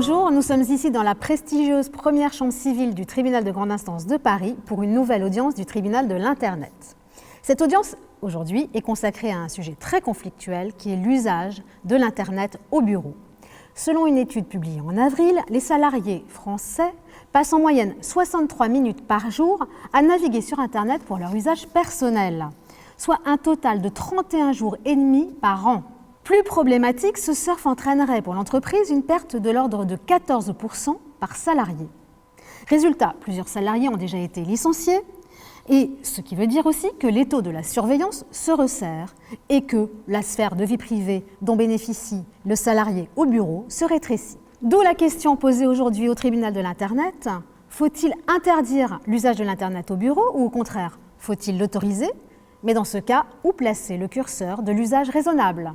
Bonjour, nous sommes ici dans la prestigieuse première chambre civile du tribunal de grande instance de Paris pour une nouvelle audience du tribunal de l'Internet. Cette audience, aujourd'hui, est consacrée à un sujet très conflictuel qui est l'usage de l'Internet au bureau. Selon une étude publiée en avril, les salariés français passent en moyenne 63 minutes par jour à naviguer sur Internet pour leur usage personnel, soit un total de 31 jours et demi par an. Plus problématique, ce surf entraînerait pour l'entreprise une perte de l'ordre de 14% par salarié. Résultat, plusieurs salariés ont déjà été licenciés, et ce qui veut dire aussi que l'étau de la surveillance se resserre et que la sphère de vie privée dont bénéficie le salarié au bureau se rétrécit. D'où la question posée aujourd'hui au tribunal de l'Internet, faut-il interdire l'usage de l'Internet au bureau ou au contraire, faut-il l'autoriser? Mais dans ce cas, où placer le curseur de l'usage raisonnable?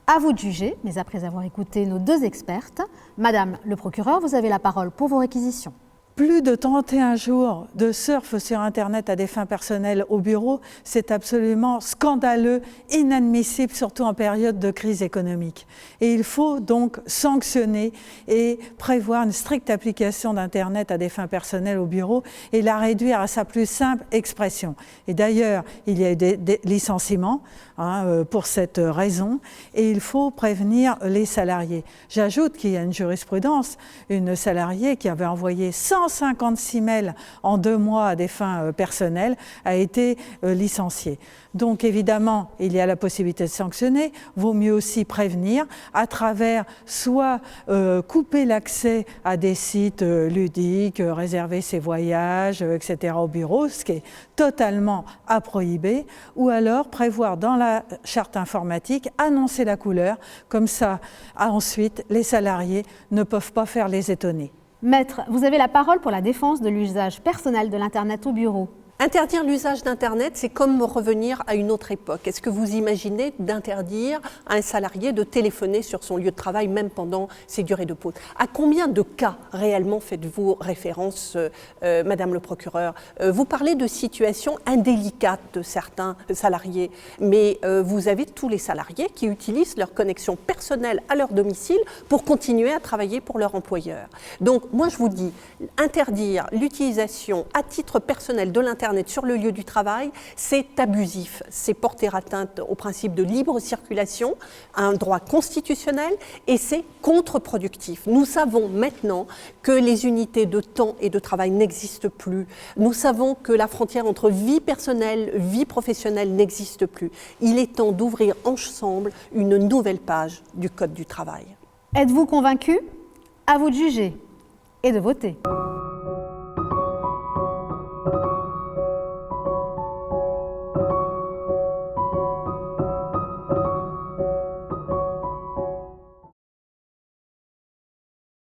À vous de juger, mais après avoir écouté nos deux expertes, Madame le procureur, vous avez la parole pour vos réquisitions. Plus de 31 jours de surf sur Internet à des fins personnelles au bureau, c'est absolument scandaleux, inadmissible, surtout en période de crise économique. Et il faut donc sanctionner et prévoir une stricte application d'Internet à des fins personnelles au bureau et la réduire à sa plus simple expression. Et d'ailleurs, il y a eu des licenciements pour cette raison et il faut prévenir les salariés. J'ajoute qu'il y a une jurisprudence, une salariée qui avait envoyé 156 mails en 2 mois à des fins personnelles a été licenciée. Donc évidemment, il y a la possibilité de sanctionner, vaut mieux aussi prévenir à travers soit couper l'accès à des sites ludiques, réserver ses voyages, etc. au bureau, ce qui est totalement à prohiber, ou alors prévoir dans la charte informatique, annoncer la couleur, comme ça ensuite les salariés ne peuvent pas faire les étonnés. Maître, vous avez la parole pour la défense de l'usage personnel de l'Internet au bureau. Interdire l'usage d'Internet, c'est comme revenir à une autre époque. Est-ce que vous imaginez d'interdire à un salarié de téléphoner sur son lieu de travail, même pendant ses durées de pause? À combien de cas réellement faites-vous référence, Madame le procureur? Vous parlez de situations indélicates de certains salariés, mais vous avez tous les salariés qui utilisent leur connexion personnelle à leur domicile pour continuer à travailler pour leur employeur. Donc, moi, je vous dis, interdire l'utilisation à titre personnel de l'Internet sur le lieu du travail, c'est abusif, c'est porter atteinte au principe de libre circulation, à un droit constitutionnel et c'est contre-productif. Nous savons maintenant que les unités de temps et de travail n'existent plus. Nous savons que la frontière entre vie personnelle, vie professionnelle n'existe plus. Il est temps d'ouvrir ensemble une nouvelle page du Code du travail. Êtes-vous convaincu? À vous de juger et de voter.